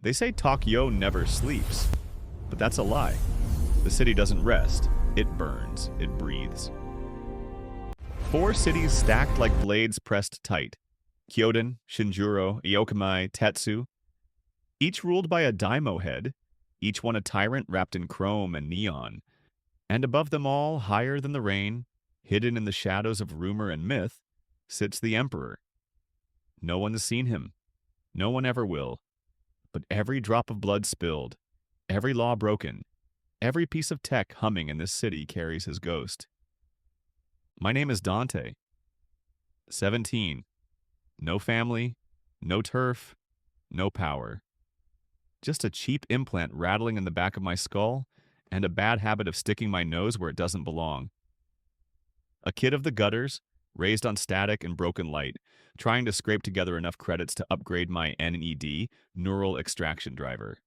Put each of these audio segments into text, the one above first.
They say Tok.Yo never sleeps, but that's a lie. The city doesn't rest. It burns. It breathes. 4 cities stacked like blades pressed tight. Kyoden, Shinjuro, Iokamai, Tetsu. Each ruled by a daimyo head, each one a tyrant wrapped in chrome and neon. And above them all, higher than the rain, hidden in the shadows of rumor and myth, sits the emperor. No one has seen him. No one ever will. But every drop of blood spilled, every law broken, every piece of tech humming in this city carries his ghost. My name is Dante. 17. No family, no turf, no power. Just a cheap implant rattling in the back of my skull and a bad habit of sticking my nose where it doesn't belong. A kid of the gutters, raised on static and broken light, trying to scrape together enough credits to upgrade my NED, neural extraction driver.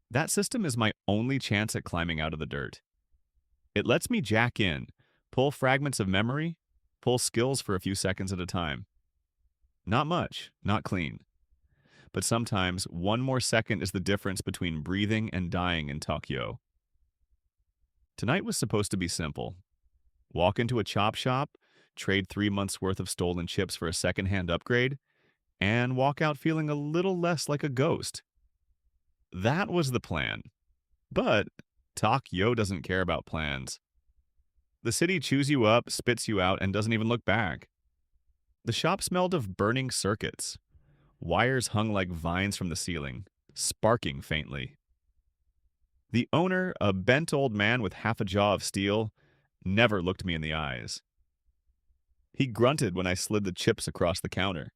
That system is my only chance at climbing out of the dirt. It lets me jack in, pull fragments of memory, pull skills for a few seconds at a time. Not much, not clean. But sometimes 1 more second is the difference between breathing and dying in Tok.Yo. Tonight was supposed to be simple. Walk into a chop shop, trade 3 months' worth of stolen chips for a second-hand upgrade, and walk out feeling a little less like a ghost. That was the plan. But Tok.Yo doesn't care about plans. The city chews you up, spits you out, and doesn't even look back. The shop smelled of burning circuits. Wires hung like vines from the ceiling, sparking faintly. The owner, a bent old man with half a jaw of steel, never looked me in the eyes. He grunted when I slid the chips across the counter.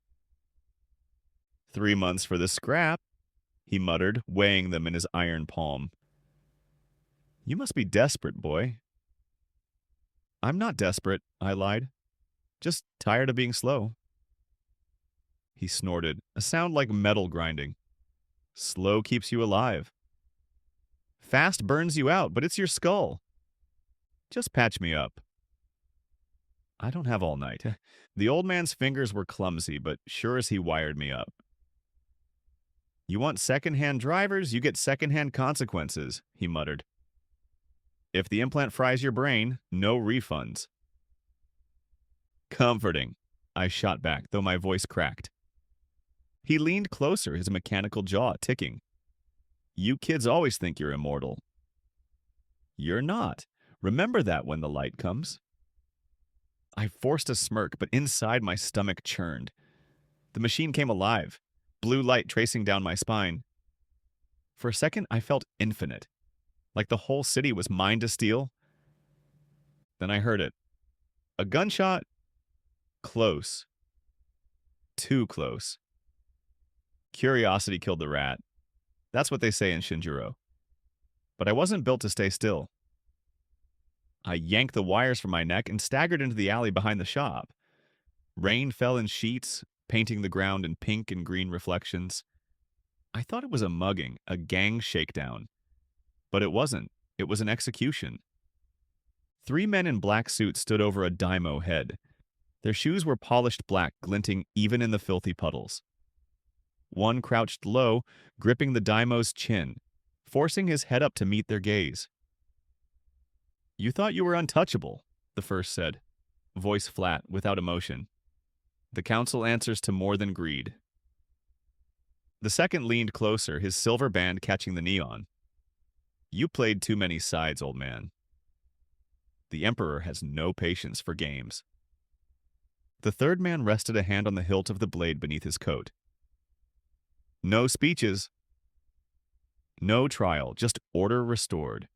3 months for this scrap, he muttered, weighing them in his iron palm. You must be desperate, boy. I'm not desperate, I lied. Just tired of being slow. He snorted, a sound like metal grinding. Slow keeps you alive. Fast burns you out, but it's your skull. Just patch me up. I don't have all night. The old man's fingers were clumsy, but sure as he wired me up. You want second-hand drivers, you get second-hand consequences, he muttered. If the implant fries your brain, no refunds. Comforting, I shot back, though my voice cracked. He leaned closer, his mechanical jaw ticking. You kids always think you're immortal. You're not. Remember that when the light comes. I forced a smirk, but inside my stomach churned. The machine came alive, blue light tracing down my spine. For a second, I felt infinite, like the whole city was mine to steal. Then I heard it. A gunshot. Close. Too close. Curiosity killed the rat. That's what they say in Shinjuro. But I wasn't built to stay still. I yanked the wires from my neck and staggered into the alley behind the shop. Rain fell in sheets, painting the ground in pink and green reflections. I thought it was a mugging, a gang shakedown. But it wasn't. It was an execution. 3 men in black suits stood over a daimyo head. Their shoes were polished black, glinting even in the filthy puddles. One crouched low, gripping the daimyo's chin, forcing his head up to meet their gaze. You thought you were untouchable, the first said, voice flat, without emotion. The council answers to more than greed. The second leaned closer, his silver band catching the neon. You played too many sides, old man. The Emperor has no patience for games. The third man rested a hand on the hilt of the blade beneath his coat. No speeches. No trial, just order restored.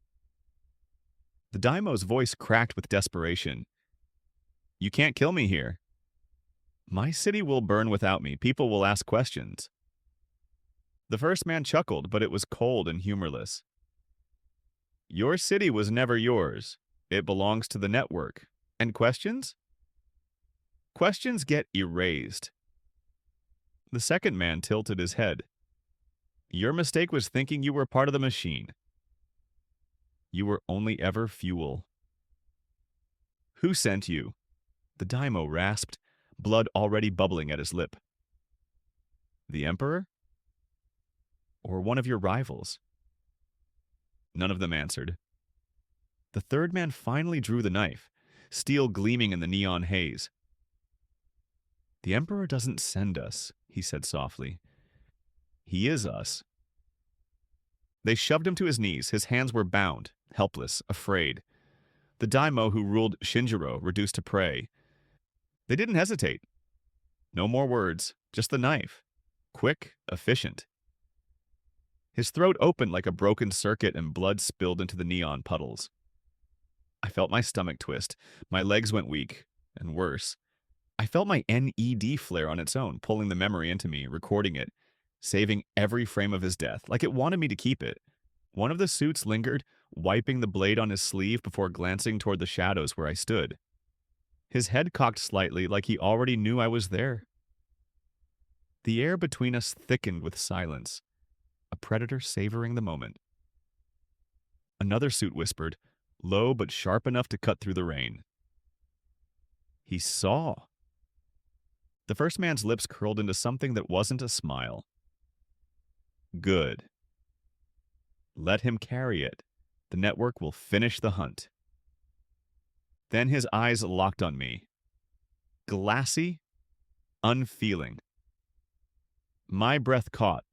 The daimyo's voice cracked with desperation. You can't kill me here. My city will burn without me. People will ask questions. The first man chuckled, but it was cold and humorless. Your city was never yours. It belongs to the network. And questions? Questions get erased. The second man tilted his head. Your mistake was thinking you were part of the machine. You were only ever fuel. Who sent you? The daimyo rasped, blood already bubbling at his lip. The Emperor? or one of your rivals? None of them answered. The third man finally drew the knife, steel gleaming in the neon haze. The Emperor doesn't send us, he said softly. He is us. They shoved him to his knees. His hands were bound, helpless, afraid. The daimyo who ruled Shinjiro reduced to prey. They didn't hesitate. No more words, just the knife. Quick, efficient. His throat opened like a broken circuit and blood spilled into the neon puddles. I felt my stomach twist. My legs went weak, and worse. I felt my NED flare on its own, pulling the memory into me, recording it, saving every frame of his death, like it wanted me to keep it. One of the suits lingered, wiping the blade on his sleeve before glancing toward the shadows where I stood. His head cocked slightly, like he already knew I was there. The air between us thickened with silence, a predator savoring the moment. Another suit whispered, low but sharp enough to cut through the rain. He saw. The first man's lips curled into something that wasn't a smile. Good. Let him carry it. The network will finish the hunt. Then his eyes locked on me. Glassy, unfeeling. My breath caught.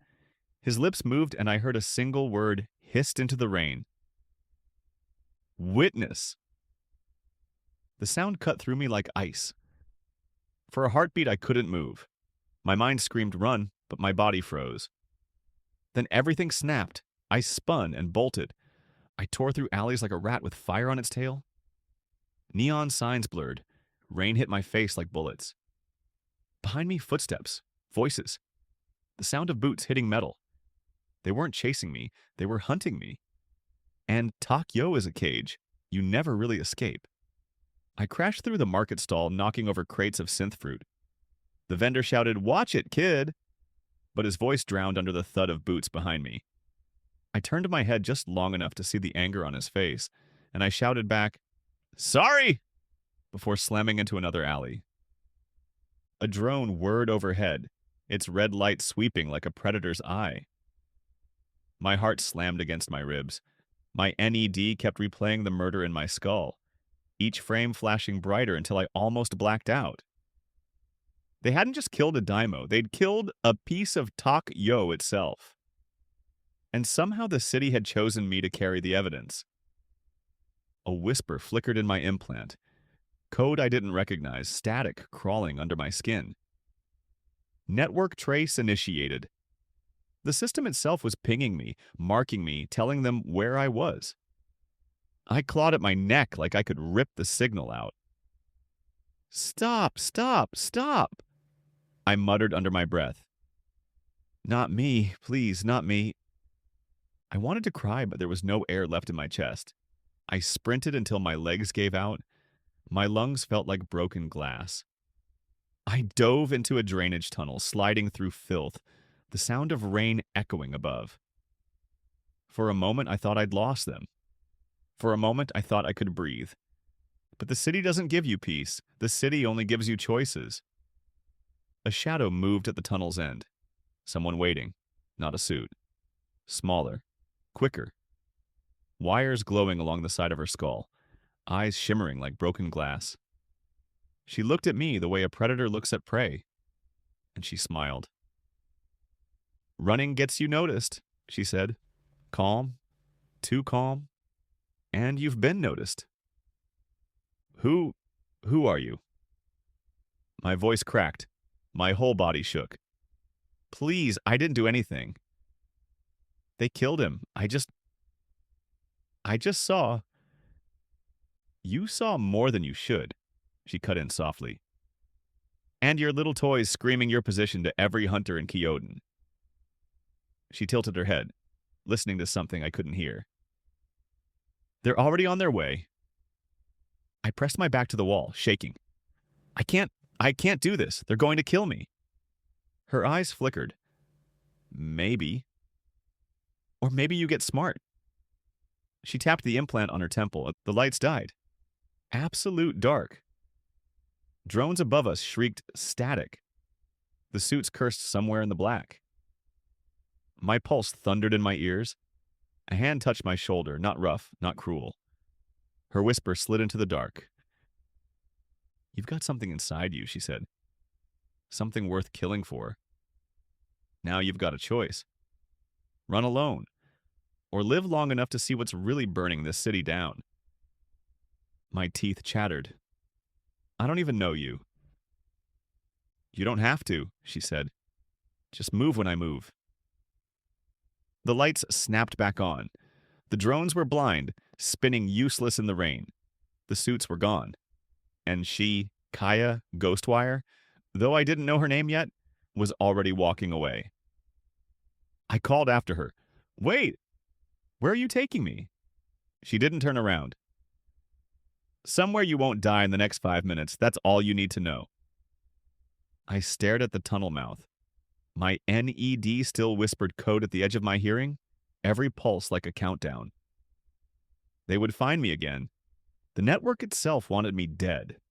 His lips moved and I heard a single word hissed into the rain. Witness. The sound cut through me like ice. For a heartbeat, I couldn't move. My mind screamed run, but my body froze. Then everything snapped. I spun and bolted. I tore through alleys like a rat with fire on its tail. Neon signs blurred. Rain hit my face like bullets. Behind me, footsteps, voices. The sound of boots hitting metal. They weren't chasing me. They were hunting me. And Tok.Yo is a cage. You never really escape. I crashed through the market stall, knocking over crates of synth fruit. The vendor shouted, "Watch it, kid!" But his voice drowned under the thud of boots behind me. I turned my head just long enough to see the anger on his face, and I shouted back, "Sorry!" before slamming into another alley. A drone whirred overhead, its red light sweeping like a predator's eye. My heart slammed against my ribs. My NED kept replaying the murder in my skull, each frame flashing brighter until I almost blacked out. They hadn't just killed a daimyo, they'd killed a piece of Tok.Yo itself. And somehow the city had chosen me to carry the evidence. A whisper flickered in my implant. Code I didn't recognize, static crawling under my skin. Network trace initiated. The system itself was pinging me, marking me, telling them where I was. I clawed at my neck like I could rip the signal out. "Stop, stop, stop!" I muttered under my breath. "Not me, please, not me." I wanted to cry, but there was no air left in my chest. I sprinted until my legs gave out. My lungs felt like broken glass. I dove into a drainage tunnel, sliding through filth, the sound of rain echoing above. For a moment, I thought I'd lost them. For a moment, I thought I could breathe. But the city doesn't give you peace. The city only gives you choices. A shadow moved at the tunnel's end. Someone waiting, not a suit. Smaller, quicker. Wires glowing along the side of her skull, eyes shimmering like broken glass. She looked at me the way a predator looks at prey, and she smiled. "Running gets you noticed," she said. "Calm, too calm, and you've been noticed." Who are you?" My voice cracked. My whole body shook. "Please, I didn't do anything." "They killed him. I just saw." "You saw more than you should," she cut in softly. "And your little toys screaming your position to every hunter in Kyoto." She tilted her head, listening to something I couldn't hear. "They're already on their way." I pressed my back to the wall, shaking. I can't do this. They're going to kill me." Her eyes flickered. "Maybe. Or maybe you get smart." She tapped the implant on her temple. The lights died. Absolute dark. Drones above us shrieked static. The suits cursed somewhere in the black. My pulse thundered in my ears. A hand touched my shoulder, not rough, not cruel. Her whisper slid into the dark. "You've got something inside you," she said. "Something worth killing for. Now you've got a choice. Run alone, or live long enough to see what's really burning this city down." My teeth chattered. "I don't even know you." "You don't have to," she said. "Just move when I move." The lights snapped back on. The drones were blind, spinning useless in the rain. The suits were gone. And she, Kaya Ghostwire, though I didn't know her name yet, was already walking away. I called after her. "Wait! Where are you taking me?" She didn't turn around. "Somewhere you won't die in the next 5 minutes. That's all you need to know." I stared at the tunnel mouth. My NED still whispered code at the edge of my hearing, every pulse like a countdown. They would find me again. The network itself wanted me dead.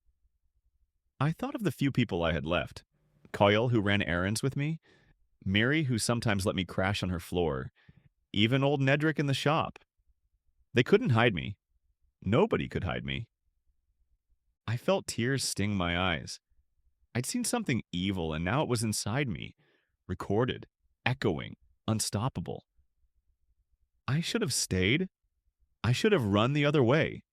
I thought of the few people I had left. Coyle, who ran errands with me, Miri, who sometimes let me crash on her floor, even old Nedrick in the shop. They couldn't hide me. Nobody could hide me. I felt tears sting my eyes. I'd seen something evil, and now it was inside me, recorded, echoing, unstoppable. I should have stayed. I should have run the other way.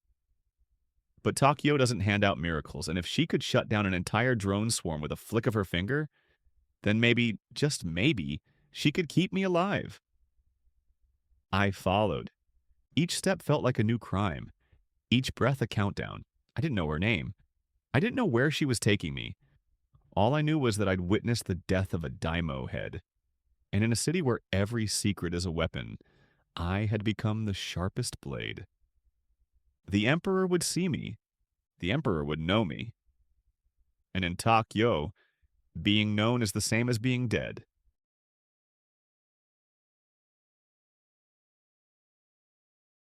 But Tok.Yo doesn't hand out miracles, and if she could shut down an entire drone swarm with a flick of her finger, then maybe, just maybe, she could keep me alive. I followed. Each step felt like a new crime. Each breath a countdown. I didn't know her name. I didn't know where she was taking me. All I knew was that I'd witnessed the death of a daimyo head. And in a city where every secret is a weapon, I had become the sharpest blade. The Emperor would see me. The Emperor would know me. And in Tok.Yo, being known is the same as being dead.